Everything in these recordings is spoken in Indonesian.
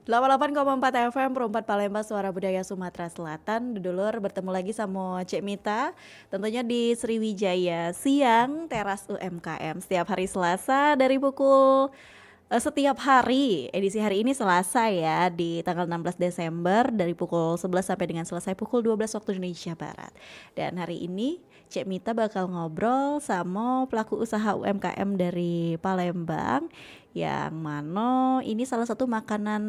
88,4 FM Perempat Palembang Suara Budaya Sumatera Selatan. Dulur bertemu lagi sama Cek Mita tentunya di Sriwijaya Siang Teras UMKM setiap hari Selasa dari pukul setiap hari, edisi hari ini Selasa ya, di tanggal 16 Desember dari pukul 11 sampai dengan selesai pukul 12 waktu Indonesia Barat. Dan hari ini Cek Mita bakal ngobrol sama pelaku usaha UMKM dari Palembang, yang mana ini salah satu makanan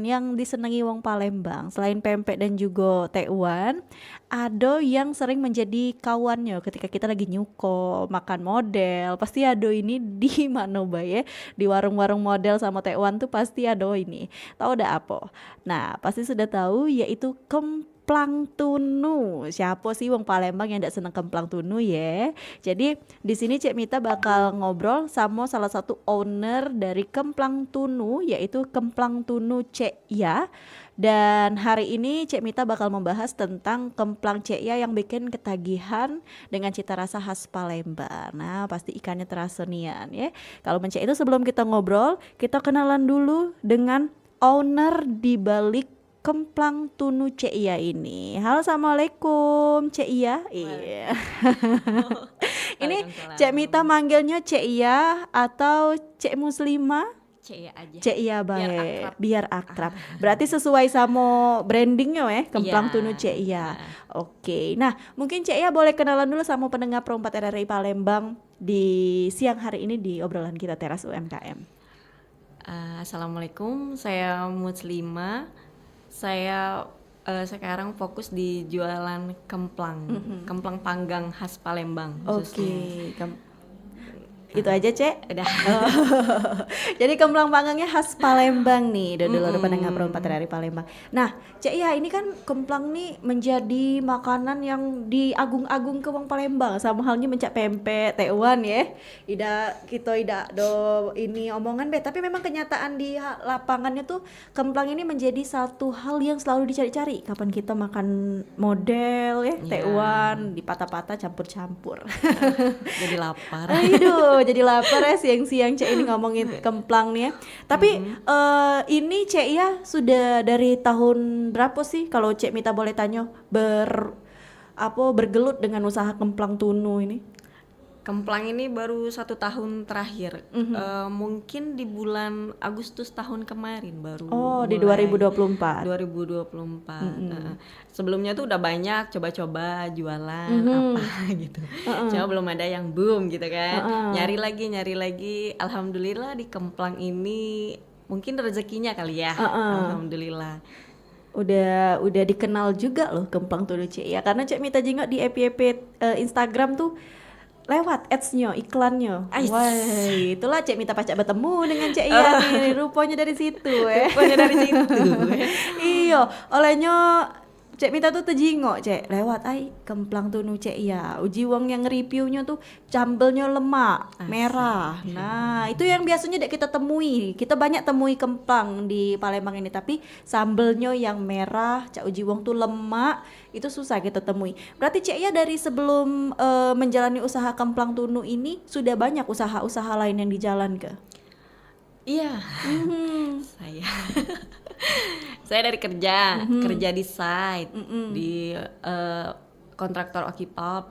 yang disenangi wong Palembang. Selain pempek dan juga tekwan, ada yang sering menjadi kawannya ketika kita lagi nyuko makan model. Pasti ada ini di mana bae, di warung-warung model sama tekwan tuh pasti ada ini. Tahu ada apa? Nah, pasti sudah tahu, yaitu kemplang tunu. Siapa sih wong Palembang yang tidak seneng kemplang tunu ya? Jadi di sini Cek Mita bakal ngobrol sama salah satu owner dari Kemplang Tunu, yaitu Kemplang Tunu Cek Ya. Dan hari ini Cek Mita bakal membahas tentang kemplang Cek Ya yang bikin ketagihan dengan cita rasa khas Palembang. Nah, pasti ikannya terasa nian ya. Kalau mencek itu, sebelum kita ngobrol, kita kenalan dulu dengan owner di balik Kemplang Tunu Cek Ya ini. Halo, assalamualaikum Cek Ya. Iya. Ini Cek Mita manggilnya Cek Ya atau Cek Muslimah? Cek Ya aja. Cek Ya baik, biar akrab. Berarti sesuai sama brandingnya ya, Kemplang Tunu Cek Ya. Oke. Nah, mungkin Cek Ya boleh kenalan dulu sama pendengar Perempat RRI Palembang di siang hari ini di obrolan kita Teras UMKM. Assalamualaikum, saya Muslimah. Saya sekarang fokus di jualan kemplang, kemplang panggang khas Palembang khususnya. Oke. Itu aja Cek. Udah. Jadi kemplang panggangnya khas Palembang nih, dulu pendengar Perempat RRI Palembang. Nah Cek Ya, ini kan kemplang nih menjadi makanan yang diagung-agung ke wong Palembang, sama halnya mencak pempek, tekwan ya. Kita do ini omongan be, tapi memang kenyataan di lapangannya tuh kemplang ini menjadi satu hal yang selalu dicari-cari. Kapan kita makan model ya, tekwan dipatah-patah campur-campur. Jadi lapar. Aduh, jadi lapar ya siang-siang Cek ini ngomongin kemplang nih ya. Tapi ini Cek Ya sudah dari tahun berapa sih, kalau Cek Mita boleh tanya, bergelut dengan usaha kemplang tunu ini? Kemplang ini baru 1 tahun terakhir. Mungkin di bulan Agustus tahun kemarin baru. Oh, di 2024. 2024. Sebelumnya tuh udah banyak coba-coba jualan apa gitu. Cuma belum ada yang boom gitu kan. Nyari lagi. Alhamdulillah di Kemplang ini mungkin rezekinya kali ya. Alhamdulillah. Udah dikenal juga loh Kemplang Tunu Cek Ya, karena Cek Mita jengok di FYP Instagram tuh lewat ads-nya, iklannya. Wah, itulah Cek Mita pacak bertemu dengan Cek Ya nih, rupanya dari situ Iya, olehnya Cek Mita tuh tejingok Cek, lewat Kemplang Tunu Cek Ya. Uji wong yang reviewnya tuh sambelnya lemak, merah. Nah, itu yang biasanya kita temui. Kita banyak temui kemplang di Palembang ini, tapi sambelnya yang merah, Cak uji wong tuh lemak, itu susah kita temui. Berarti Cek Ya dari sebelum menjalani usaha Kemplang Tunu ini sudah banyak usaha-usaha lain yang dijalankan? Iya. Saya dari kerja di site, di kontraktor Okipop.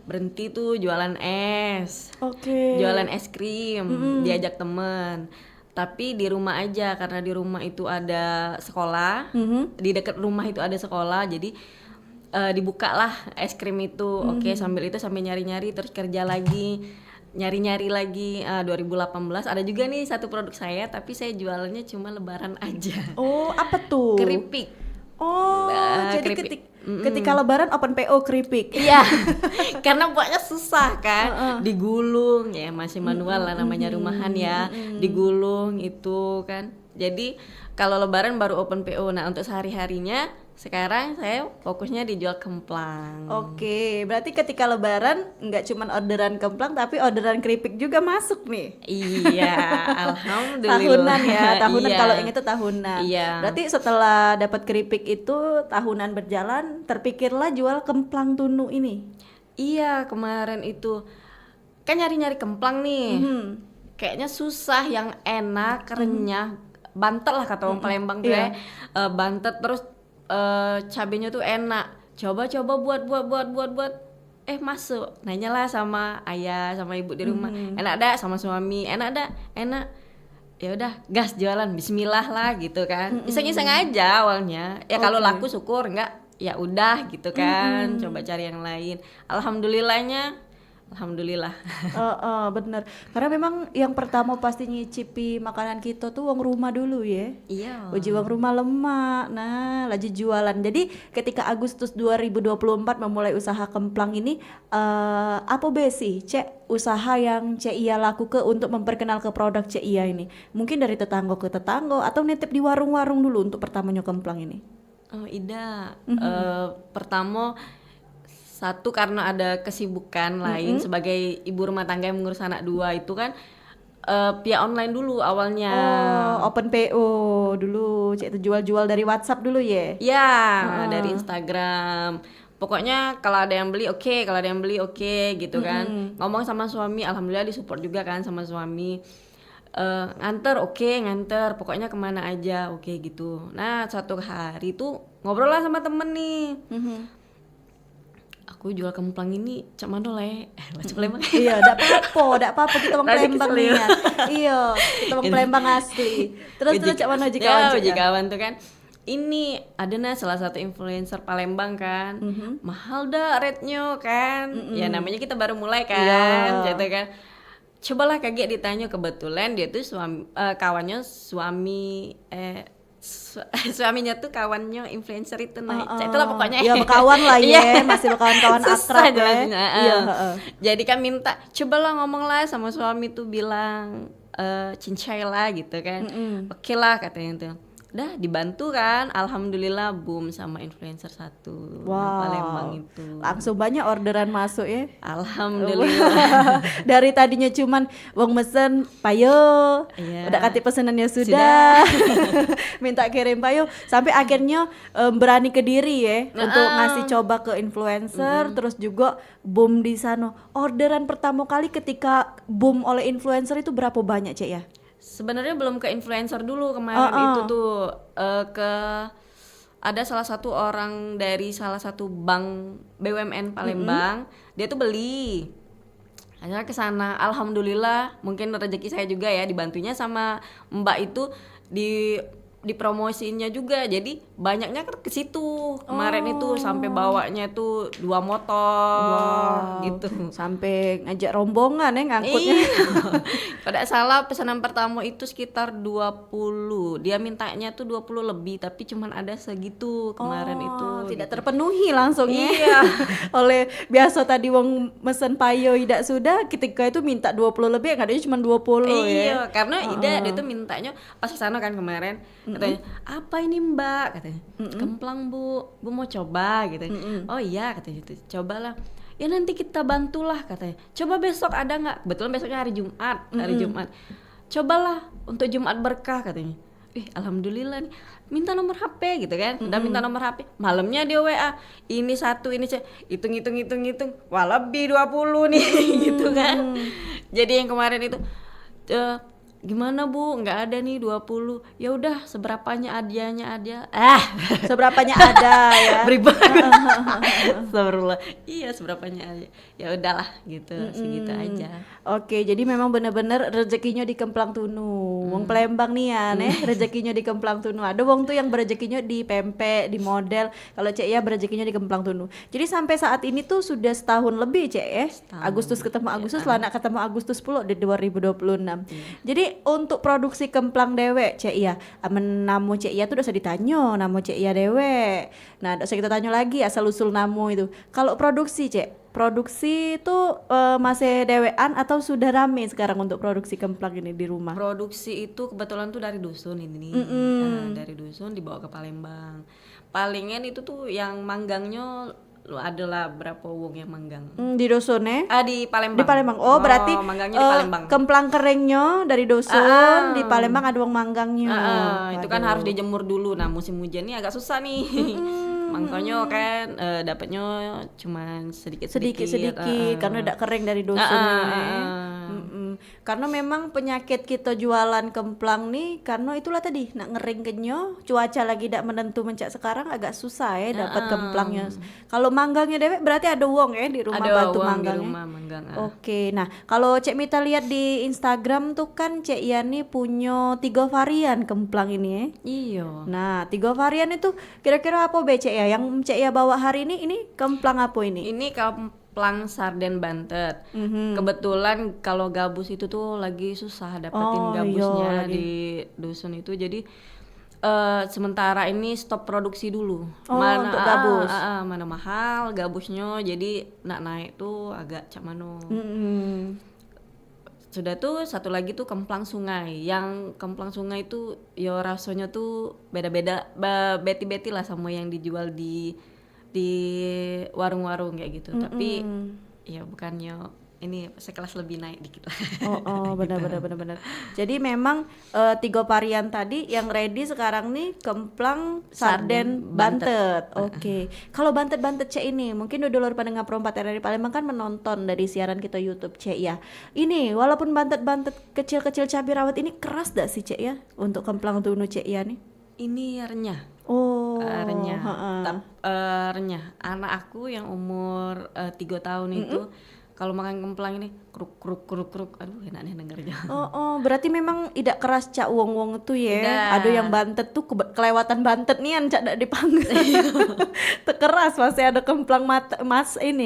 Berhenti tuh jualan es. Jualan es krim, diajak temen. Tapi di rumah aja, karena di rumah itu ada sekolah. Di dekat rumah itu ada sekolah, jadi dibukalah es krim itu. Sambil nyari-nyari, terus kerja lagi. Nyari-nyari lagi. 2018 ada juga nih satu produk saya, tapi saya jualannya cuma lebaran aja. Oh, apa tuh? Keripik. Jadi ketika lebaran open PO keripik. Iya. Karena buatnya susah kan. Digulung ya, masih manual lah namanya rumahan ya. Digulung itu kan. Jadi kalau lebaran baru open PO. Nah, untuk sehari-harinya sekarang saya fokusnya dijual kemplang. Oke, berarti ketika lebaran nggak cuma orderan kemplang, tapi orderan keripik juga masuk nih. Iya, alhamdulillah. Tahunan Iya. Kalau yang itu tahunan. Iya. Berarti setelah dapat keripik itu tahunan berjalan, terpikirlah jual kemplang tunu ini. Iya, kemarin itu kan nyari-nyari kemplang nih. Kayaknya susah yang enak, renyah. bantet lah kata orang Palembang tuh ya. Bantet terus cabenya tuh enak. Coba buat. Masuk. Nanyalah sama ayah sama ibu di rumah. Enak dah sama suami. Enak. Ya udah gas jualan, bismillah lah gitu kan. Iseng-iseng aja awalnya. Ya kalau laku syukur, enggak ya udah gitu kan. Coba cari yang lain. Alhamdulillah. Bener. Karena memang yang pertama pasti nyicipi makanan kita tuh uang rumah dulu ya. Iya. Uji uang rumah lemak. Nah, lagi jualan. Jadi ketika Agustus 2024 memulai usaha kemplang ini, apa sih Cek usaha yang Cek Iya lakukan untuk memperkenal ke produk Cek Iya ini? Mungkin dari tetangga ke tetangga atau nitip di warung-warung dulu untuk pertamanya kemplang ini? Ida, pertama satu karena ada kesibukan lain sebagai ibu rumah tangga yang mengurus anak 2 itu kan via online dulu awalnya. Open PO dulu, Cek itu jual-jual dari WhatsApp dulu ya? Ya, dari Instagram. Pokoknya kalau ada yang beli oke, kalau ada yang beli oke gitu kan. Ngomong sama suami, alhamdulillah disupport juga kan sama suami. Nganter, pokoknya kemana aja oke gitu. Nah suatu hari tuh ngobrol lah sama temen nih. Aku jual kemplang ini cak mana leh macam Palembang. Iya, enggak apa-apa kita orang Palembang nih ya. Iya, kita orang Palembang asli. Terus cak mana kawan tuh kan. Ini ada salah satu influencer Palembang kan. Mahal dah rate-nya kan. Ya namanya kita baru mulai kan, gitu kan. Cobalah kaget ditanya, kebetulan dia tuh suaminya tuh kawannya influencer itu itulah pokoknya. Ya berkawan lah ya, masih berkawan-kawan akrab ya. Jadi kan minta cobalah ngomong lah sama suami tuh bilang cincai lah gitu kan. Oke lah katanya tuh. Udah dibantu kan, alhamdulillah boom sama influencer satu Palembang itu. Langsung banyak orderan masuk ya. Alhamdulillah. Dari tadinya cuman wong mesen payo, udah kati pesenannya sudah. Minta kirim payo, sampai akhirnya berani ke diri ya untuk ngasih coba ke influencer, terus juga boom di sana. Orderan pertama kali ketika boom oleh influencer itu berapa banyak Cek ya? Sebenarnya belum ke influencer dulu kemarin itu tuh ada salah satu orang dari salah satu bank BUMN Palembang, dia tuh beli. Akhirnya ke sana, alhamdulillah mungkin rezeki saya juga ya, dibantunya sama Mbak itu dipromosiinnya juga, jadi banyaknya ke situ kemarin itu sampai bawanya tuh 2 motor gitu, sampai ngajak rombongan ya ngangkutnya. Pada salah pesanan pertama itu sekitar 20, dia mintanya tuh 20 lebih tapi cuman ada segitu kemarin itu tidak gitu. Terpenuhi langsungnya. Oleh biasa tadi wong mesen payo tidak sudah, ketika itu minta 20 lebih yang adanya cuma 20 ya. Karena Ida dia tuh mintanya pas kesana kan kemarin, katanya apa ini Mbak, katanya kemplang Bu mau coba gitu. Oh iya katanya gitu, cobalah ya nanti kita bantulah katanya, coba besok ada nggak, kebetulan besoknya hari Jumat, cobalah untuk Jumat berkah katanya. Alhamdulillah nih, minta nomor HP gitu kan. Udah minta nomor HP, malamnya dia WA, ini satu ini hitung, wah lebih 20 nih gitu kan. Jadi yang kemarin itu gimana Bu, nggak ada nih 20, ya udah seberapanya adanya seberapanya ada ya. Beribad. Astagfirullah. Iya seberapanya aja, ya udahlah gitu, segitu aja. Oke, jadi memang benar-benar rezekinya di Kemplang Tunu. Wong Palembang nih ya, rezekinya di Kemplang Tunu. Ada wong tuh yang berezekinya di pempek, di model. Kalau Cek ya berezekinya di Kemplang Tunu. Jadi sampai saat ini tuh sudah setahun lebih Cek ya. Agustus ketemu Agustus, Lana ketemu Agustus 10 di 2026. Jadi untuk produksi kemplang dewek Cek Iya, namu Cek Iya tuh udah ditanya namu Cek Iya dewek. Nah, udah kita tanya lagi asal usul namu itu. Kalau produksi Cek, produksi itu masih dewean atau sudah rame sekarang untuk produksi kemplang ini di rumah? Produksi itu kebetulan tuh dari dusun ini. Dari dusun dibawa ke Palembang. Palingan itu tuh yang manggangnya adalah berapa wong yang manggang di dusun di Palembang. Di Palembang. Berarti manggangnya di Palembang. Kemplang keringnya dari dusun di Palembang ada wong manggangnya. Itu kan harus dijemur dulu. Nah musim hujan ini agak susah nih. Makanya kan dapatnya cuma sedikit karena udah kering dari dusunnya. Karena memang penyakit kita jualan kemplang nih, karena itulah tadi nak ngering kenyo, cuaca lagi tidak menentu mencak sekarang agak susah ya dapat kemplangnya. Kalau manggangnya dewek berarti ada wong ya di rumah Ada batu uang di manggangnya. rumah manggang. Oke, nah kalau Cek Mita lihat di Instagram tuh kan Cek Yani punya 3 varian kemplang ini ya. Iya. Nah, 3 varian itu kira-kira apa be Cek ya? Yang Cek ya bawa hari ini kemplang apa ini? Ini kemplang sarden bantet. Kebetulan kalau gabus itu tuh lagi susah dapetin Oh, gabusnya iya, di dusun itu. Jadi sementara ini stop produksi dulu. Oh, untuk gabus. Mana mahal gabusnya. Jadi nak naik tuh agak cak mano. Sudah tuh satu lagi tuh kemplang sungai. Yang kemplang sungai itu ya rasanya tuh beda-beda, beti-beti lah sama yang dijual di warung-warung kayak gitu. Tapi ya bukannya ini sekelas lebih naik dikit lah. Oh, benar. Jadi memang 3 varian tadi yang ready sekarang nih kemplang sarden bantet. Oke. Kalau bantet-bantet Cek ini mungkin dulur pendengar perempat dari Palembang kan menonton dari siaran kita YouTube Cek ya. Ini walaupun bantet-bantet kecil-kecil cabai rawit ini keras dak sih Cek ya untuk kemplang tunu Cek ya nih? Ini renyah. Oh, Renyah. Renyah. Anak aku yang umur 3 tahun itu kalau makan kemplang ini kruk. Aduh enak nih dengernya. Oh, berarti memang tidak keras cak wong-wong itu ya. Tidak. Ada yang bantet tuh kelewatan bantet nih cak dak dipanggil. Keras masih ada kemplang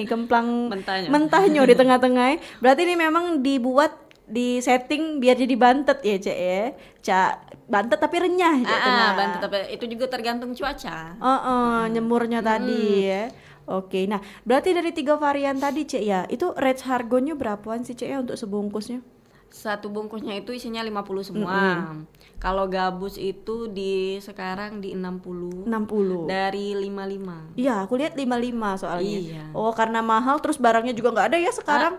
kemplang mentahnya di tengah-tengah. Berarti ini memang dibuat di setting biar jadi bantet ya Cek ya. Cak bantet tapi renyah di tengah. Bantet tapi itu juga tergantung cuaca. Nyemurnya tadi ya. Oke, nah berarti dari 3 varian tadi Cek ya, itu range harganya berapaan sih Cek ya untuk sebungkusnya? Satu bungkusnya itu isinya 50 semua. Kalau gabus itu sekarang di 60. 60. Dari 55. Iya, aku lihat 55 soalnya. Iya. Oh, karena mahal terus barangnya juga nggak ada ya sekarang.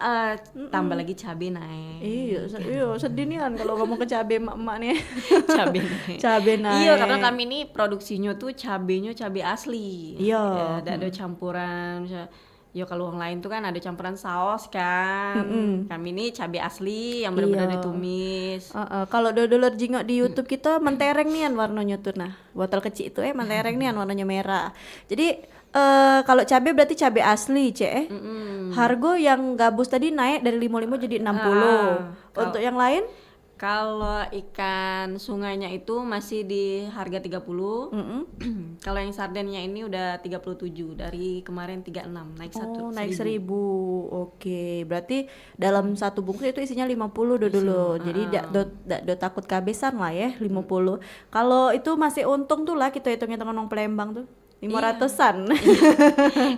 Tambah lagi cabai naik. Iya, sedih nih kan kalau ngomong ke cabai emak-emak nih. Cabai naik. Cabai naik. Iya, karena kami ini produksinya tuh cabenya cabai asli. Iya. Tidak ada campuran. Ya kalau yang lain tuh kan ada campuran saus kan. Kami ini cabai asli yang benar-benar ditumis. Kalau dulur jingok di YouTube kita mentereng nian warnanya tuh nah. Botol kecil itu mentereng nian warnanya merah. Jadi kalau cabai berarti cabai asli, Cek. Harga yang gabus tadi naik dari 55 jadi 60. Untuk yang lain? Kalau ikan sungainya itu masih di harga 30. Kalau yang sardennya ini udah 37, dari kemarin 36, naik naik 1.000. Oke, berarti dalam satu bungkus itu isinya 50 dulu. Jadi dak takut kehabisan lah ya 50. Kalau itu masih untung tuh lah kita hitung-hitungan orang Palembang tuh. 500-an.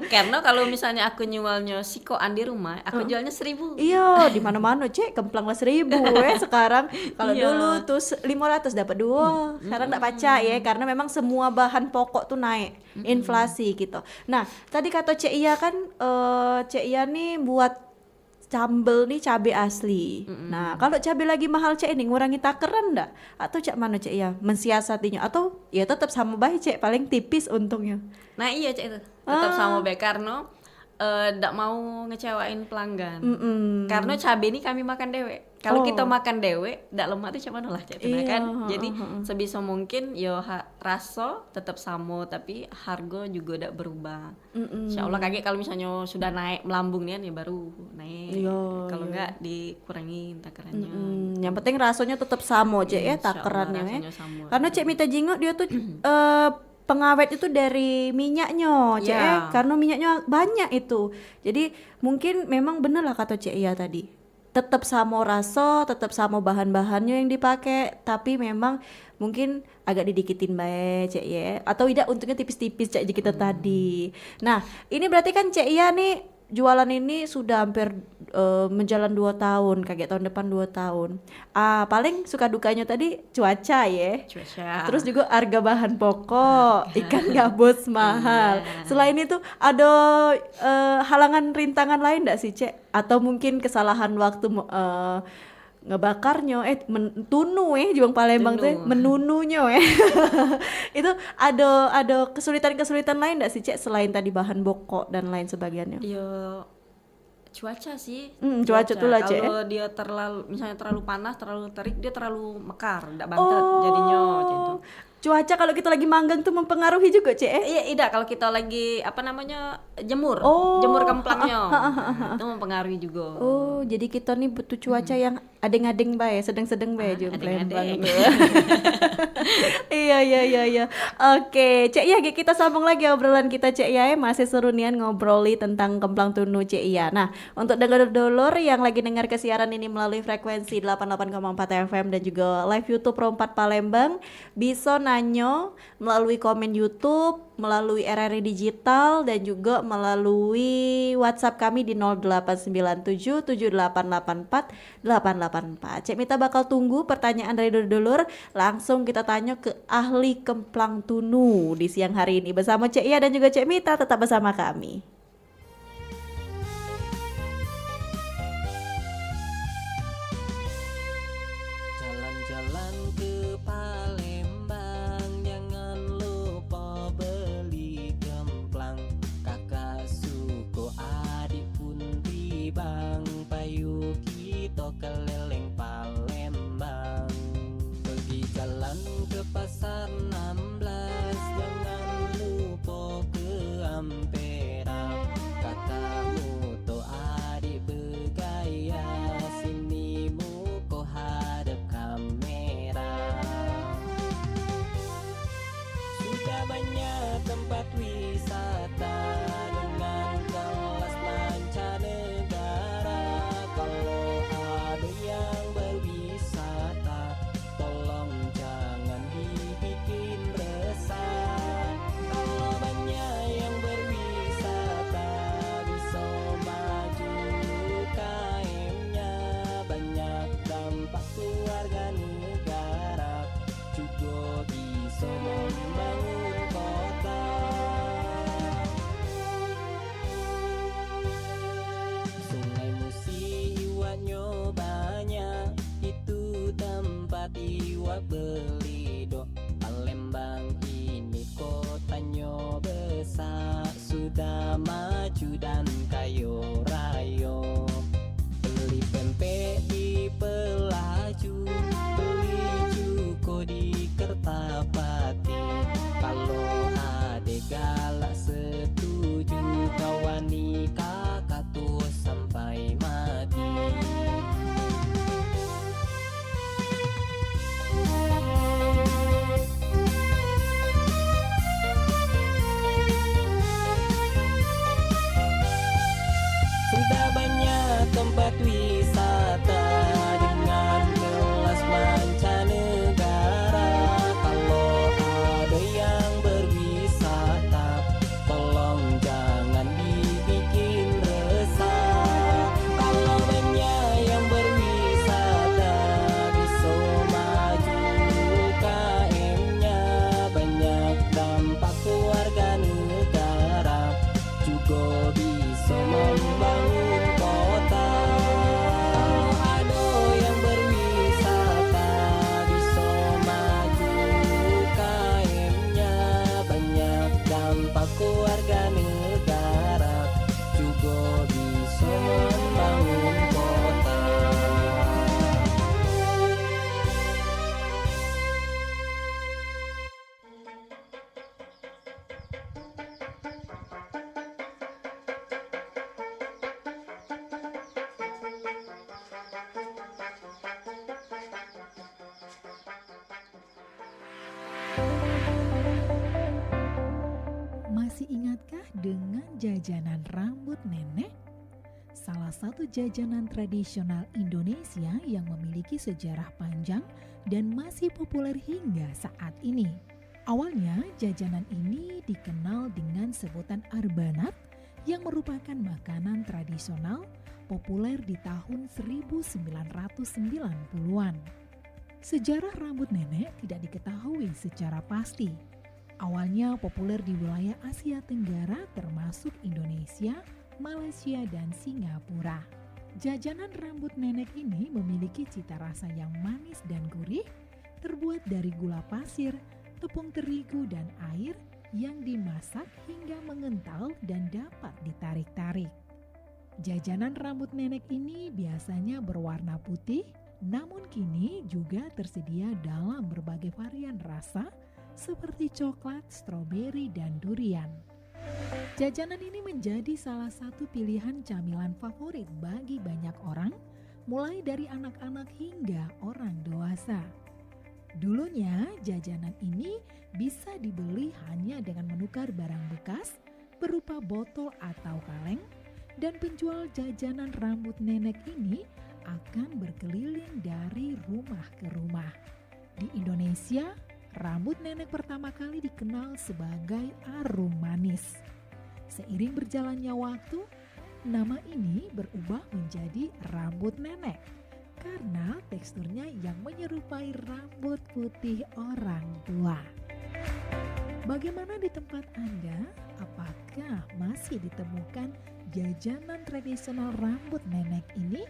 Karena kalau misalnya aku nyualnya sikoan di rumah, aku jualnya 1.000. Iya, di mana-mana Cek, kemplang lah 1.000 sekarang. Kalau dulu tuh 500 dapat 2. Sekarang enggak paca ya, karena memang semua bahan pokok tuh naik, inflasi gitu. Nah, tadi kata Cek Iya kan Cek Iya nih buat sambel nih cabai asli. Nah, kalau cabai lagi mahal Cek ini ngurangi takaran enggak? Atau Cek mana Cek ya mensiasatinya atau ya tetap sama baik Cek, paling tipis untungnya. Nah, iya Cek itu. Tetap sama baik karena enggak mau ngecewain pelanggan. Karena cabai ini kami makan dewe. Kalau kita makan dewe, enggak lemak tuh cuman lah Cek kan. Jadi sebisa mungkin yo rasa tetap sama tapi harga juga enggak berubah. Insyaallah kaget kalau misalnya sudah naik melambung nih ya baru naik. Kalau enggak dikurangin takarannya. Yang penting rasanya tetap sama Cek ya takarannya. Karena Cek Mita jingok dia tuh pengawet itu dari minyaknya Cek karena minyaknya banyak itu. Jadi mungkin memang bener lah kata Cek Iya tadi. Tetap sama rasa, tetap sama bahan-bahannya yang dipakai, tapi memang mungkin agak didikitin bae Cek ya. Atau tidak untungnya tipis-tipis Cek kita tadi. Nah, ini berarti kan Cek Iya nih jualan ini sudah hampir menjalan 2 tahun, kayak tahun depan 2 tahun. Paling suka dukanya tadi cuaca ya. Cuaca. Terus juga harga bahan pokok, ikan gabus mahal. Selain itu ada halangan rintangan lain enggak sih Cek? Atau mungkin kesalahan waktu ngebakarnya tunu Juang Palembang tuh menununya itu ada kesulitan lain enggak sih Cek selain tadi bahan pokok dan lain sebagainya? Yo Cuaca sih. Cuaca tuh lah, Cek. Kalau dia misalnya terlalu panas, terlalu terik, dia terlalu mekar, enggak bantet jadinya gitu. Cuaca kalau kita lagi manggang tuh mempengaruhi juga, Cek? Iya, tidak. Kalau kita lagi jemur, jemur kemplangnya, itu mempengaruhi juga. Oh, jadi kita nih butuh cuaca yang adeng-adeng bae, sedang-sedang bae adeng-adeng. Iya. Oke, Cek ya, kita sambung lagi obrolan kita, Cek ya. Masih seru nian ngobroli tentang Kemplang Tunu, Cek ya. Nah, untuk dulur yang lagi dengar kesiaran ini melalui frekuensi 88,4 FM dan juga live YouTube Pro 4 Palembang, bisa nanyo melalui komen YouTube, melalui RRI Digital dan juga melalui WhatsApp kami di 08977884 Cek Mita bakal tunggu pertanyaan dari dulur-dulur. Langsung kita tanya ke ahli Kemplang Tunu di siang hari ini bersama Cek Ia dan juga Cek Mita. Tetap bersama kami. Jalan-jalan ke Palembang, jangan lupa beli kemplang. Kakak suko adik pun tibang, payu kita keleleng Palembang. Pergi jalan ke pasar 16, jangan lupa ke Ampera. Kakakmu to adik bergaya, sini muko hadap kamera. Sudah banyak tempat wisata dengan kelas mancanegara. Kalau ada yang berwisata, tolong jangan dibikin resah. Kalau banyak yang berwisata, bisa maju UKM-nya. Banyak dampak keluarga negara, juga bisa membangun kota. Sungai Musi iwaknya banyak, itu tempat iwak belido. Palembang ini kotanya besar, sudah maju dan kayo rayo. Beli pempek di Pelaju, beli cuko di Kertapati. Kalau ade galak setuju, kawani kakak tuh sampai mati. Sudah banyak tempat wisata dengan kelas mancanegara. Kalau ada yang berwisata, tolong jangan dibikin resah. Kalau banyak yang berwisata, bisa maju UKM-nya. Banyak dampak keluarga negara, juga bisa membangun kota. Kalau ada yang berwisata, bisa maju UKM-nya. Banyak dampak keluarga negara, juga bisa membangun kota. Masih ingatkah dengan jajanan rambut nenek? Salah satu jajanan tradisional Indonesia yang memiliki sejarah panjang dan masih populer hingga saat ini. Awalnya jajanan ini dikenal dengan sebutan arbanat yang merupakan makanan tradisional populer di tahun 1990-an. Sejarah rambut nenek tidak diketahui secara pasti. Awalnya populer di wilayah Asia Tenggara termasuk Indonesia, Malaysia, dan Singapura. Jajanan rambut nenek ini memiliki cita rasa yang manis dan gurih, terbuat dari gula pasir, tepung terigu, dan air yang dimasak hingga mengental dan dapat ditarik-tarik. Jajanan rambut nenek ini biasanya berwarna putih, namun kini juga tersedia dalam berbagai varian rasa seperti coklat, stroberi, dan durian. Jajanan ini menjadi salah satu pilihan camilan favorit bagi banyak orang, mulai dari anak-anak hingga orang dewasa. Dulunya, jajanan ini bisa dibeli hanya dengan menukar barang bekas berupa botol atau kaleng, dan penjual jajanan rambut nenek ini akan berkeliling dari rumah ke rumah. Di Indonesia, rambut nenek pertama kali dikenal sebagai arum manis. Seiring berjalannya waktu, nama ini berubah menjadi rambut nenek karena teksturnya yang menyerupai rambut putih orang tua. Bagaimana di tempat Anda? Apakah masih ditemukan jajanan tradisional rambut nenek ini?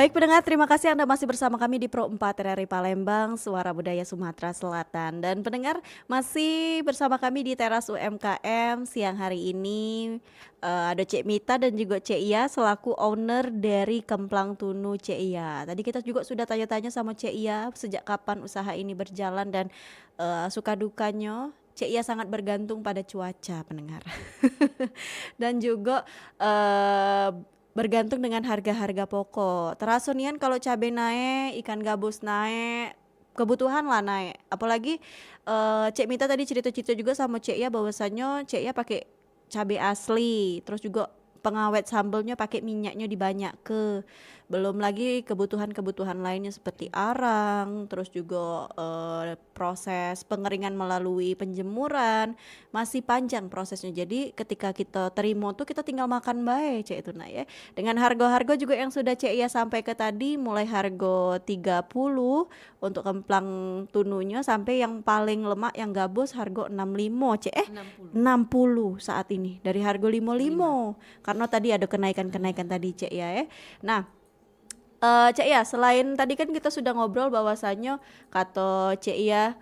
Baik pendengar, terima kasih Anda masih bersama kami di Pro 4 RRI Palembang, Suara Budaya Sumatera Selatan. Dan pendengar masih bersama kami di teras UMKM siang hari ini. Ada Cek Mita dan juga Cek Iya selaku owner dari Kemplang Tunu Cek Iya. Tadi kita juga sudah tanya-tanya sama Cek Iya sejak kapan usaha ini berjalan dan suka dukanya. Cek Iya sangat bergantung pada cuaca pendengar. Dan juga bergantung dengan harga-harga pokok. Terasa nian kalau cabai naik, ikan gabus naik, kebutuhan lah naik. Apalagi Cek Mita tadi cerita-cerita juga sama Cek Ya bahwasannya Cek Ya pakai cabai asli, terus juga pengawet sambelnya pakai minyaknya dibanyak ke. Belum lagi kebutuhan-kebutuhan lainnya seperti arang, terus juga proses pengeringan melalui penjemuran, masih panjang prosesnya. Jadi ketika kita terima tuh kita tinggal makan bae Cek itu nah ya. Dengan harga-harga juga yang sudah Cek ya sampai ke tadi, mulai harga 30 untuk kemplang tununya sampai yang paling lemak yang gabus harga 65 Cek 60 saat ini dari harga 55 karena tadi ada kenaikan-kenaikan tadi Cek ya. Nah, Cek ya, selain tadi kan kita sudah ngobrol bahwasannya kata Cek ya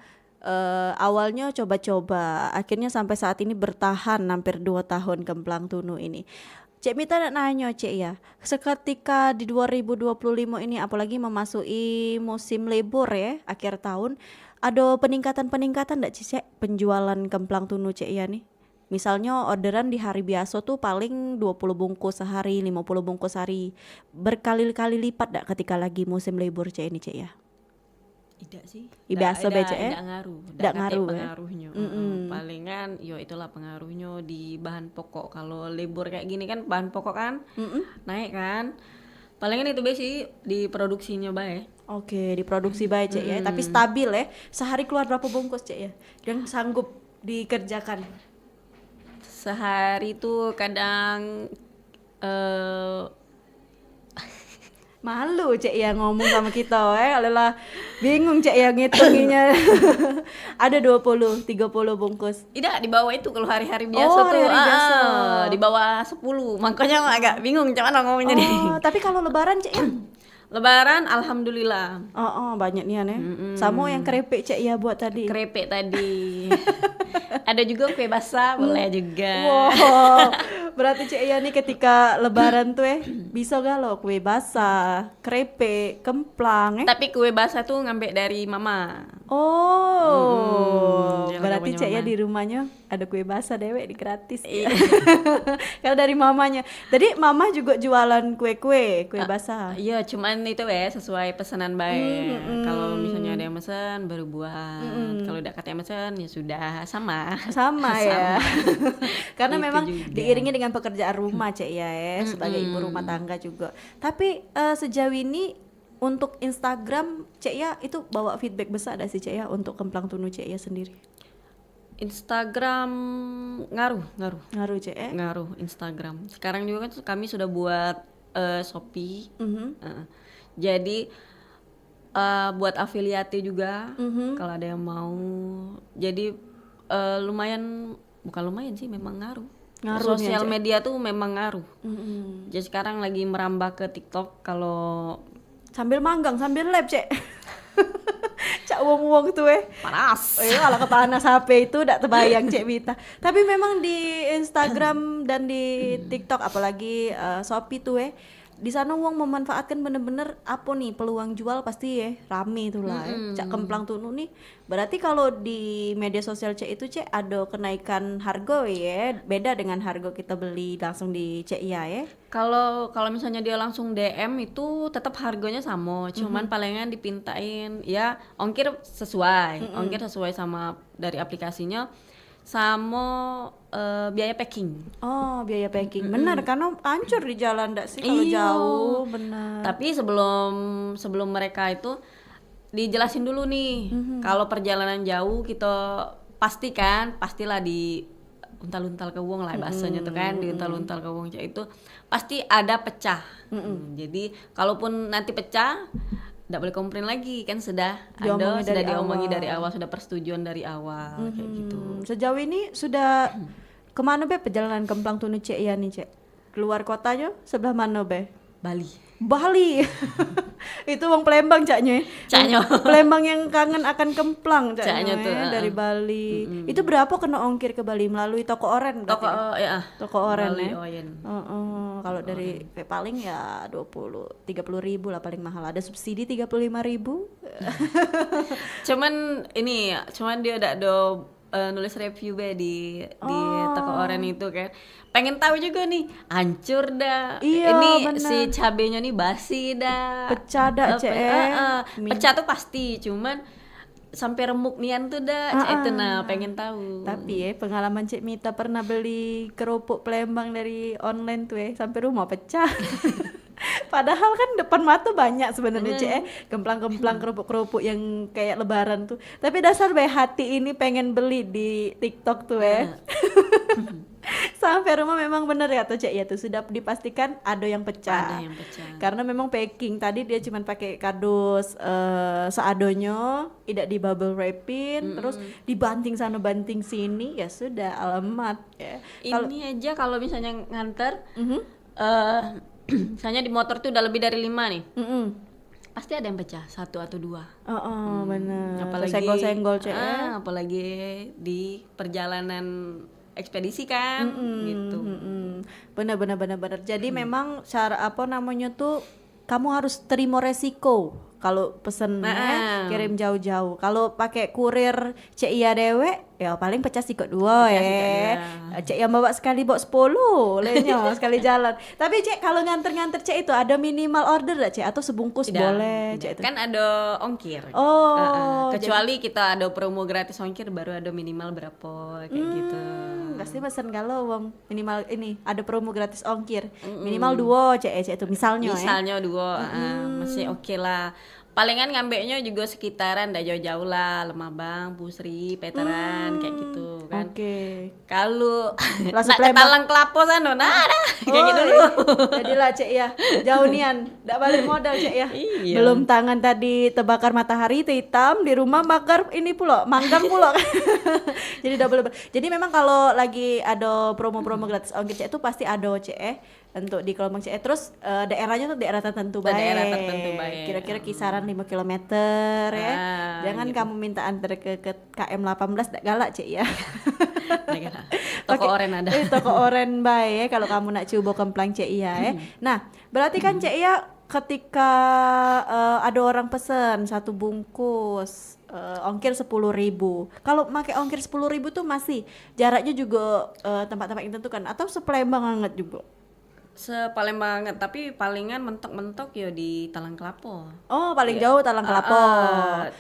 awalnya coba-coba, akhirnya sampai saat ini bertahan hampir 2 tahun Kemplang Tunu ini. Cek Mita nak nanya Cek ya, seketika di 2025 ini apalagi memasuki musim libur ya, akhir tahun, ada peningkatan-peningkatan enggak Cek penjualan Kemplang Tunu Cek ya nih? Misalnya orderan di hari biasa tuh paling 20 bungkus sehari, 50 bungkus sehari. Berkali-kali lipat dak ketika lagi musim libur Cek ini Cek ya? Tidak sih. Biasa baca ya? Tidak ngaruh. Tidak ngaruh ya? Pengaruhnya. Palingan yo itulah pengaruhnya di bahan pokok. Kalau libur kayak gini kan bahan pokok kan naik kan. Palingan itu sih di produksinya baik. Oke, diproduksi baik Cek ya. Tapi stabil ya. Sehari keluar berapa bungkus Cek ya? Yang sanggup dikerjakan? Sehari tuh kadang malu Cek ya ngomong sama kita alelah bingung Cek ya ngitunginya. Ada 20, 30 bungkus. tidak di bawah itu kalau hari-hari biasa tuh. hari-hari biasa. Di bawah 10. Makanya agak bingung gimana ngomongnya nih. Tapi kalau lebaran Cek ya? Lebaran alhamdulillah. Banyak nih ya. Sama yang kerepek Cek ya buat tadi. Kerepek tadi. Ada juga kue basah boleh juga. Wow, berarti Cek ya nih ketika lebaran tuh bisa gak lo kue basah, kerepek, kemplang Tapi kue basah tuh ngambil dari mama. Berarti Cek ya mama. di rumahnya ada kue basah dewek di gratis. Kalau dari mamanya. Jadi mama juga jualan kue basah. Iya, cuman itu sesuai pesanan baik. Kalau misalnya ada yang pesan baru buat. Kalau udah katanya pesan ya sudah sama ya. Karena Itu memang juga. diiringi dengan pekerjaan rumah Cek ya sebagai ibu rumah tangga juga. Tapi sejauh ini untuk Instagram Cek ya itu bawa feedback besar ada sih Cek ya untuk Kemplang Tunu Cek ya sendiri. Instagram ngaruh Cek ya. ngaruh Instagram. Sekarang juga kan kami sudah buat Shopee. Jadi buat afiliate juga kalau ada yang mau. Jadi lumayan, bukan lumayan sih, memang ngaruh. Sosial media tuh memang ngaruh. Jadi sekarang lagi merambah ke TikTok. Kalau Sambil manggang, sambil lab Cek. Cak wong-wong tuh panas. Kalau kepanas HP itu udah terbayang Cek Mita. Tapi memang di Instagram dan di TikTok apalagi Shopee tuh di sana wong memanfaatkan bener-bener apa nih peluang jual pasti rame itulah Cak Kemplang Tunu nih. Berarti kalau di media sosial Cek itu Cek ada kenaikan harga beda dengan harga kita beli langsung di Cek ya. Kalau misalnya dia langsung DM itu tetap harganya sama, cuman palingan dipintain ya ongkir sesuai sama dari aplikasinya sama biaya packing. Biaya packing. Benar karena hancur di jalan ndak sih kalau jauh, benar. Tapi sebelum mereka itu dijelasin dulu nih. Kalau perjalanan jauh kita pastilah di untal-untal ke wong lah bahasanya tuh kan, di untal-untal ke wong itu pasti ada pecah. Jadi kalaupun nanti pecah nggak boleh komplain lagi kan, sudah diomongi dari awal, sudah persetujuan dari awal kayak gitu. Sejauh ini sudah kemana be perjalanan Kemplang Tunu Cek ya nih Cek? Keluar kotanya sebelah mana be? Bali. Bali. Itu wong Palembang caknya. Palembang yang kangen akan kemplang caknya tuh, dari Bali. Itu berapa kena ongkir ke Bali melalui toko oren berarti? Toko oren Bali ya. Oyen. Kalau dari paling ya 30 ribu lah paling mahal. Ada subsidi 35.000. Cuman dia udah nulis review di toko oren itu kan. Pengen tahu juga nih, hancur dah. Iya, ini bener. si cabenya nih basi dah. Pecah dah Pecah tuh pasti, cuman sampai remuk nian tuh dah. Itu nah pengen tahu. Tapi pengalaman Cik Mita pernah beli kerupuk Palembang dari online tuh sampai rumah pecah. Padahal kan depan mata banyak sebenarnya Cik gemplang-gemplang kerupuk-kerupuk yang kayak lebaran tuh. Tapi dasar baik hati ini pengen beli di TikTok tuh Sampai rumah memang benar kata Cik ya tuh sudah dipastikan ada yang pecah. Karena memang packing tadi dia cuma pakai kardus seadonyo, tidak di bubble wrapin, terus dibanting sana banting sini ya sudah alamat ya. Ini aja kalau misalnya nganter misalnya di motor tuh udah lebih dari 5 nih. Pasti ada yang pecah, 1 atau 2. Benar. Apalagi Senggol-senggol Cik apalagi di perjalanan ekspedisi kan gitu. Benar. Jadi memang cara apa namanya tuh kamu harus terima resiko kalau pesen kirim jauh-jauh. Kalau pakai kurir Cek Iya dewe ya paling pecah sikot 2 Cek yang bawa sekali bawa 10 lainnya sekali jalan. Tapi Cek kalau nganter-nganter Cek itu ada minimal order gak Cek atau sebungkus boleh Cek itu? Kan ada ongkir. Kecuali kita ada promo gratis ongkir baru ada minimal berapa kayak gitu. Pasti pesan kalau wong minimal ini ada promo gratis ongkir minimal 2 Cek itu misalnya 2 masih oke lah. Palingan ngambeknya juga sekitaran dah jauh-jauh lah, Lemabang, Pusri, Veteran kayak gitu kan. Kalau nak ke Talang Kelapo sana kayak gitu dulu. Jadilah Cek ya jauh nian ndak balik modal Cek ya. Belum tangan tadi terbakar matahari hitam di rumah bakar ini pula manggang pula. Jadi double. Jadi memang kalau lagi ada promo-promo gratis ongkir Cek itu pasti ada Cek untuk di Kelompok CE. Terus daerahnya tuh daerah tertentu baik. Kira-kira kisaran 5 km ya. Jangan gitu. Kamu minta antar ke KM 18 dak galak Cik ya. Toko oren ada. Toko oren baik ya kalau kamu nak coba kemplang Cik ya. Nah, berarti kan Cik ya ketika ada orang pesen 1 bungkus ongkir 10.000. Kalau pakai ongkir 10.000 tuh masih jaraknya juga tempat-tempat yang ditentukan atau sepelembang banget juga. Sepalembang banget, tapi palingan mentok-mentok ya di Talang Kelapo. Oh, paling jauh Talang Kelapo.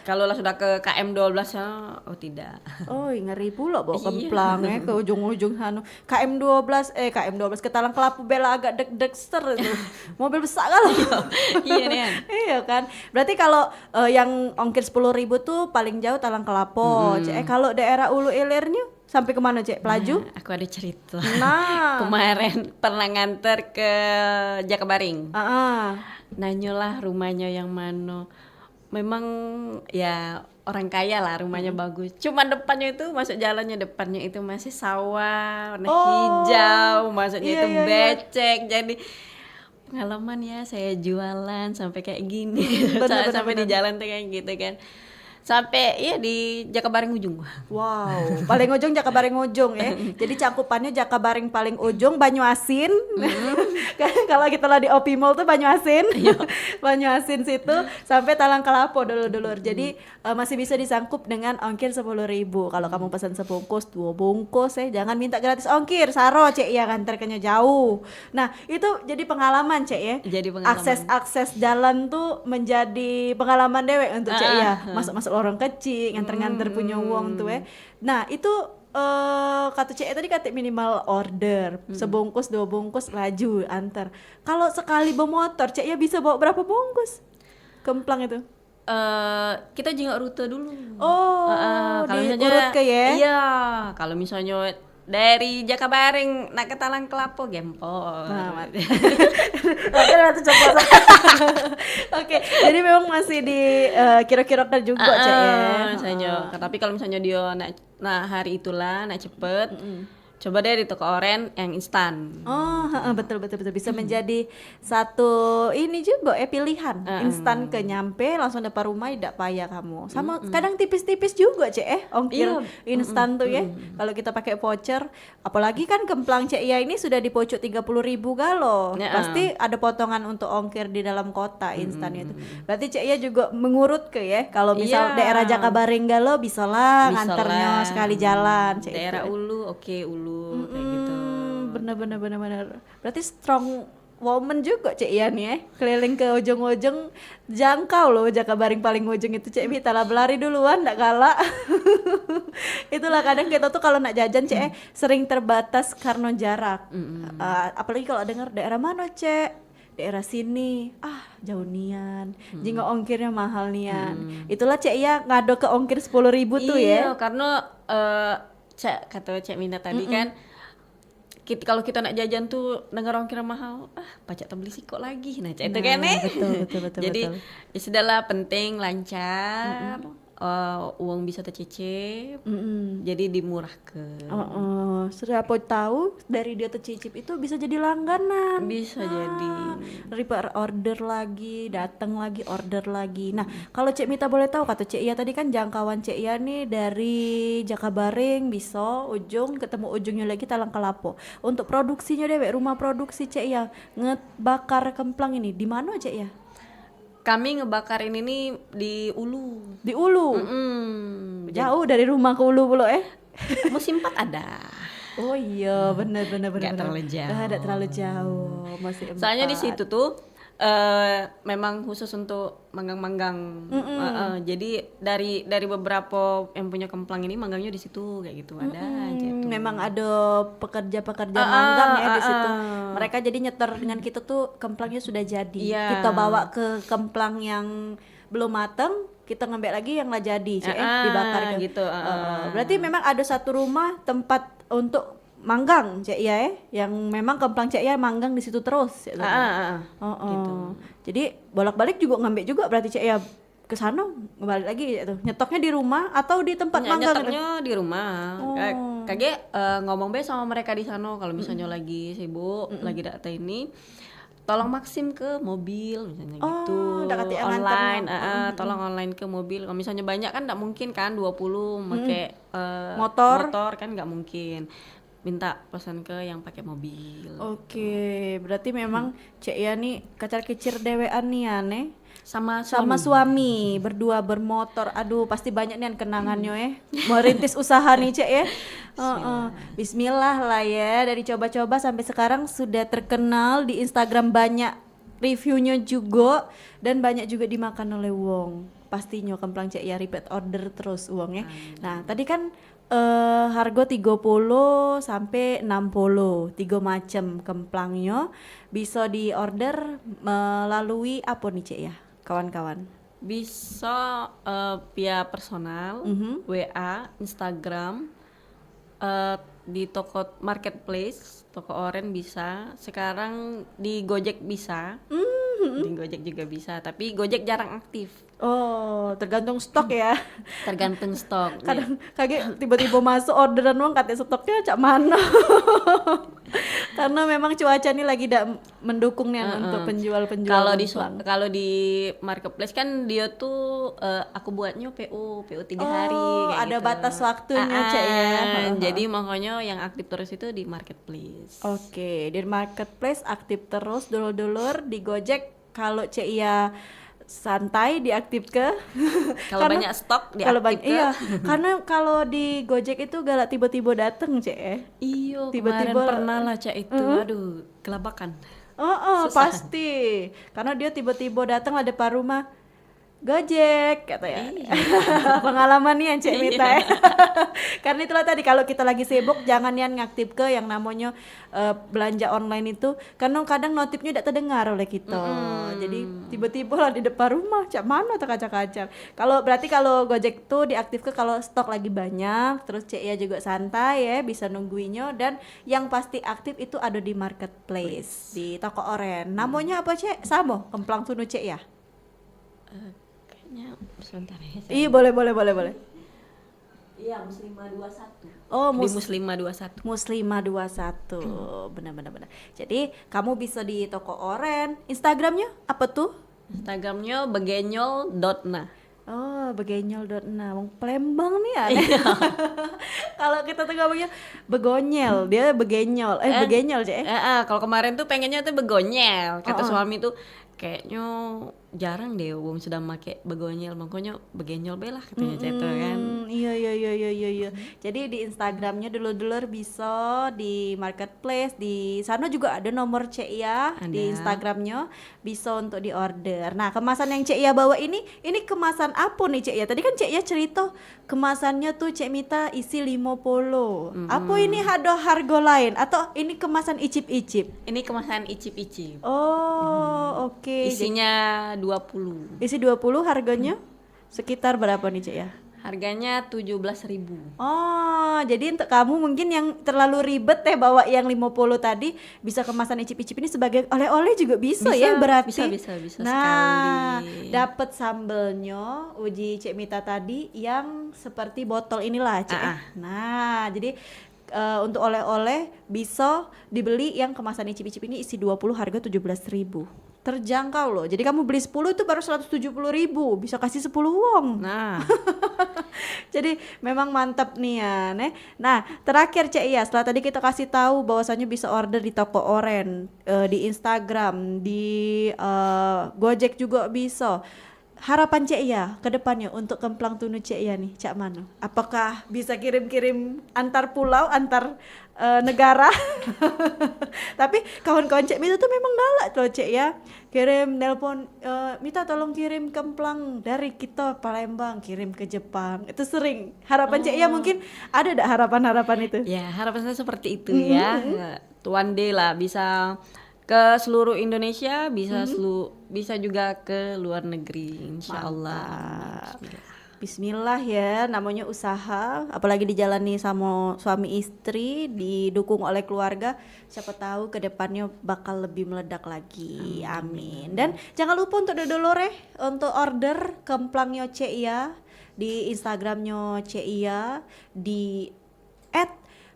Kalau lah sudah ke KM 12 ya, tidak. Oh, ngeri pula bawa kemplang ke ujung-ujung sana. KM 12 ke Talang Kelapo bela agak deg-degster itu. Mobil besar kalau. Iya nih. Iya kan. Berarti kalau yang ongkir 10.000 tuh paling jauh Talang Kelapo. Kalau daerah Ulu Ilirnya sampai kemana Cek? Pelaju? Nah, aku ada cerita. Kemarin pernah nganter ke Jakabaring. Nanyolah rumahnya yang mana. Memang ya orang kaya lah rumahnya bagus. Cuma depannya itu masuk jalannya depannya itu masih sawah warna hijau, masuknya itu becek. Jadi pengalaman ya saya jualan sampai kayak gini. Sampai di jalan tuh kayak gitu kan. Sampai di Jakabaring ujung. Wow, paling ujung Jakabaring ujung ya. Jadi cakupannya Jakabaring paling ujung Banyuasin. Kalau kita lah di Opi Mall tuh Banyuasin. Banyuasin situ sampai Talang Kelapo dulur-dulur. Jadi masih bisa disangkup dengan ongkir 10.000. Kalau kamu pesan sebungkus 2 bungkus jangan minta gratis ongkir. Saro Cek ya nganternya jauh. Nah, itu jadi pengalaman Cek ya. Jadi pengalaman. Akses jalan tuh menjadi pengalaman dewek untuk Cek ya. Masuk lorong kecil, nganter-nganter punya uang tuh Nah, itu kata Cek tadi kata minimal order sebungkus 2 bungkus laju antar. Kalau sekali bawa motor Cek ya bisa bawa berapa bungkus kemplang itu? Kita jengok rute dulu. Kalau misalnya urut ke ya? Iya, kalau misalnya dari Jakabaring nak ke Talang Kelapo gempol. Oke, jadi memang masih di kira-kira juga Cek ya. Tapi kalau misalnya dia nak hari itulah nak cepet, coba deh di toko oren yang instan. Oh, betul bisa menjadi satu ini juga pilihan. Instan ke nyampe langsung depan rumah, tidak payah kamu. Sama kadang tipis-tipis juga ongkir Iya. instan tuh ya. Kalau kita pakai voucher, apalagi kan kemplang Cek Ia ini sudah di pojok 30.000 galo. Pasti ada potongan untuk ongkir di dalam kota instan itu. Berarti Cek Ia juga mengurut ke ya. Kalau misal Iya. daerah Jakabaring galo bisalah Bisa nganternya lah. sekali jalan Cek Daerah itu. Ulu, oke Ulu kayak gitu. Bener. Berarti strong woman juga Cek Ia nih ya. Keliling ke ujung-ujung, jangkau loh Jakabaring paling ujung itu Cek Mita lah, berlari duluan ndak kalah. Itulah kadang kita tuh kalau nak jajan Cek sering terbatas karena jarak. Apalagi kalau dengar daerah mana Cek, daerah sini, jauh nian, jingga ongkirnya mahal nian. Itulah Cek Ia ngado ke ongkir 10.000 tuh Iya, ya. karena kata Cek Minda tadi kan kalau kita nak jajan tuh dengar ongkir mahal, pajak tembeli siko lagi. Nah, itu kan Betul. Jadi ya sudahlah, penting lancar, uang bisa tercicip, jadi dimurahkan. Sudah tahu dari dia tercicip itu bisa jadi langganan. Bisa jadi. Repeat order lagi, datang lagi, order lagi. Nah, kalau Cek Mita boleh tahu, kata Cek Ia tadi kan jangkauan Cek Ia nih dari Jakabaring bisa ujung ketemu ujungnya lagi Talang Kalapo. Untuk produksinya dewek, rumah produksi Cek Ia ngebakar kemplang ini di mana Cek Ia? Kami ngebakar ini nih di Ulu. Di Ulu. Jauh dari rumah ke Ulu pula Musim 4 ada. Oh iya, benar. Nggak terlalu jauh. Nggak terlalu jauh, masih Soalnya di 4. situ tuh memang khusus untuk manggang-manggang. Jadi dari beberapa yang punya kemplang ini manggangnya di situ kayak gitu ada aja tuh. Memang ada pekerja-pekerja manggang ya di situ. Mereka jadi nyetor dengan kita tuh kemplangnya sudah jadi. Iya. Kita bawa ke kemplang yang belum mateng, kita ngambil lagi yang lah jadi, dibakar gitu. Berarti memang ada satu rumah tempat untuk manggang Cek Ia yang memang kemplang Cek Ia manggang di situ terus. Gitu. Jadi bolak-balik juga ngambil juga berarti Cek Ia ke sana balik lagi gitu. Nyetoknya di rumah atau di tempat manggang gitu? Nyetoknya di rumah. Kage ngomong be sama mereka di sana kalau misalnya lagi sibuk, lagi data ini, tolong maksim ke mobil misalnya gitu. Dekat yang Online, nganternya. tolong online ke mobil. Kalau misalnya banyak kan enggak mungkin kan 20 pakai Motor kan enggak mungkin. Minta pesan ke yang pakai mobil. Oke, berarti memang Cek Ia nih kacar-kicir dewean nih aneh. Sama Suami berdua bermotor. Aduh, pasti banyak nih kenangannya merintis usaha nih Cek ya. Bismillah lah ya, dari coba-coba sampai sekarang sudah terkenal di Instagram, banyak reviewnya juga dan banyak juga dimakan oleh wong. Pastinya kemplang Cek Ia repeat order terus uangnya. Nah, tadi kan harga 30 sampai 60, 3 macam kemplangnya bisa di order melalui apa nih Cek ya, kawan-kawan? bisa via personal, WA, Instagram, di toko marketplace, toko oren bisa. Sekarang di Gojek bisa, di Gojek juga bisa. Tapi Gojek jarang aktif. Oh, tergantung stok ya. Tergantung stok. Kadang kaget tiba-tiba masuk orderan uang katanya stoknya cak mana. Karena memang cuaca ini lagi tidak mendukung nih untuk penjual-penjual. Kalau di marketplace kan dia tuh aku buatnya PO 3 hari kayak ada gitu. batas waktunya Cak ya. Jadi makanya yang aktif terus itu di marketplace. Oke, di marketplace aktif terus, dulur-dulur. Di Gojek kalau Cek Ia santai diaktif ke. Kalau banyak stok kalau diaktif ke. iya, karena kalau di Gojek itu galak tiba-tiba dateng Cek ya. Iya, Tiba-tiba- kemarin pernah lah Cak itu. Aduh, kelabakan. Pasti. Karena dia tiba-tiba datang lah depan rumah. Gojek katanya. Pengalaman nih yang Cek Mita ya. Karena itulah tadi kalau kita lagi sibuk jangan yang ngaktif ke yang namanya belanja online itu, karena kadang notifnya tidak terdengar oleh kita. Jadi tiba-tiba lah di depan rumah, cak mana tak kacak-kacak. Kalau berarti kalau Gojek tuh diaktif ke kalau stok lagi banyak, terus Cek Ia juga santai ya, bisa nungguinnya, dan yang pasti aktif itu ada di marketplace, di toko oren. Namanya apa Cek? Sama, Kemplang Sunu Cek ya? Kayaknya sebentar ya. Iya boleh. Iya, Muslimah 21. Oh, Di Muslimah 21. Muslimah 21. Benar. Jadi kamu bisa di toko oren. Instagramnya apa tuh? Instagramnya begenyol.na. Oh, begenyol.na. Wong Palembang nih aneh. Kalau kita tuh ngomongnya begonyel, dia begenyol. Begenyol, Cek. Kalau kemarin tuh pengennya tuh begonyel. Kata suami tuh kayaknya jarang deh wong sudah make begonyel, makanya begenyol belah katanya gitu kan. Iya. Jadi di Instagramnya dulur-dulur bisa di marketplace, di sana juga ada nomor Cek ya. Ada. Di Instagramnya bisa untuk di order. Nah, kemasan yang Cek ya bawa ini kemasan apa nih Cek ya? Tadi kan Cek ya cerita kemasannya tuh Cek Mita isi 50. Apa ini ada harga lain atau ini kemasan icip-icip? Ini kemasan icip-icip. Oh, oke. Isinya 20. Isi 20 harganya sekitar berapa nih Cek ya? Harganya 17.000. Oh, jadi untuk kamu mungkin yang terlalu ribet bawa yang 50 tadi, bisa kemasan icip-icip ini sebagai oleh-oleh juga bisa ya berarti. Bisa Nah, sekali. dapat sambelnya uji Cek Mita tadi yang seperti botol inilah Cek. Nah, jadi untuk oleh-oleh bisa dibeli yang kemasan icip-icip ini isi 20 harga 17.000. Terjangkau loh. Jadi kamu beli 10 itu baru 170.000, bisa kasih 10 wong. Nah, Jadi memang mantap nih ya, Nek. Nah, terakhir Cek ya, setelah tadi kita kasih tahu bahwasannya bisa order di toko oren, di Instagram, di Gojek juga bisa. Harapan Cek ya ke depannya untuk Kemplang Tunu Cek ya nih, Cak Mano. Apakah bisa kirim-kirim antar pulau, antar negara? Tapi kawan-kawan Cek Mita tuh memang galak loh Cek ya. Kirim nelpon, Mita tolong kirim kemplang dari kita Palembang, kirim ke Jepang. Itu sering. Harapan Cek ya mungkin ada enggak harapan-harapan itu? ya harapan saya seperti itu ya. One day lah bisa ke seluruh Indonesia, bisa juga ke luar negeri insyaallah. Bismillah ya, namanya usaha, apalagi dijalani sama suami istri, didukung oleh keluarga, siapa tahu ke depannya bakal lebih meledak lagi. Amin. Dan jangan lupa untuk dodolore untuk order kemplangnya Cek ya di Instagramnya Cek ya di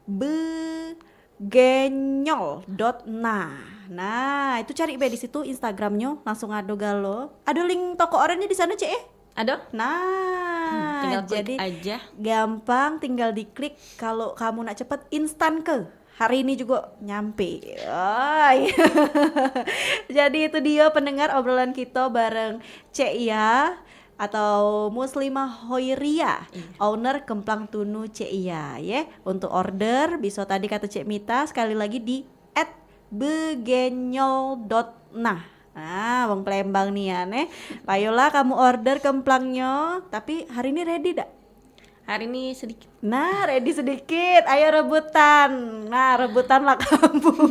@begenyol.na. Nah, itu cari di situ Instagramnya, langsung ada galo. Ada link toko orennya di sana Cek ya? Ada? Nah, Tinggal klik jadi aja. gampang, tinggal diklik. Kalau kamu nak cepet, instan ke hari ini juga nyampe. Jadi itu dia pendengar obrolan kita bareng Cek ya atau Muslimah Hoiria, owner Kemplang Tunu Cek ya. Untuk order bisa tadi kata Cek Mita sekali lagi di @begenyol.na. Nah, wong Palembang nih ya, Payola kamu order kemplangnya, tapi hari ini ready dak? Hari ini sedikit. Nah, ready sedikit. Ayo rebutan. Nah, rebutan lah kamu.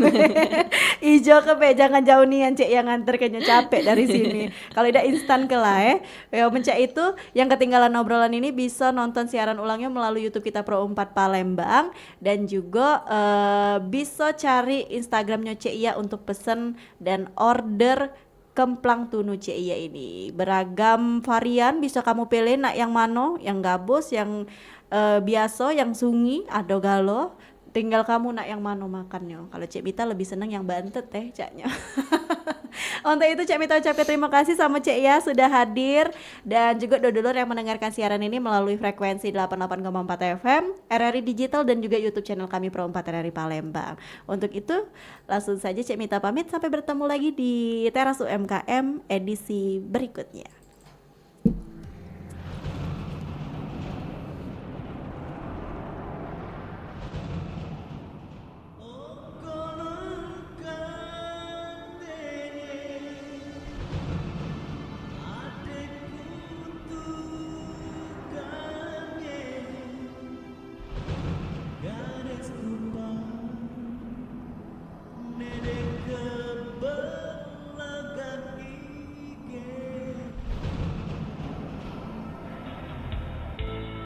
Ijo ke jangan jauh nian Cek yang nganter kayaknya capek dari sini. Kalau udah instan ke lah ya mencak itu yang ketinggalan obrolan ini bisa nonton siaran ulangnya melalui YouTube kita Pro 4 Palembang dan juga bisa cari Instagramnya Cek ya untuk pesen dan order Kemplang Tunu Cek ya ini. Beragam varian bisa kamu pilih nak yang mano, yang gabus, yang biasa, yang sungi, ada galo. Tinggal kamu nak yang mano makannya. Kalau Cek Mita lebih seneng yang bantet Caknya. Untuk itu Cek Mita ucapkan terima kasih sama Cek ya sudah hadir dan juga dodolor yang mendengarkan siaran ini melalui frekuensi 88,4 FM, RRI Digital dan juga YouTube channel kami Pro 4 RRI Palembang. Untuk itu langsung saja Cek Mita pamit sampai bertemu lagi di Teras UMKM edisi berikutnya.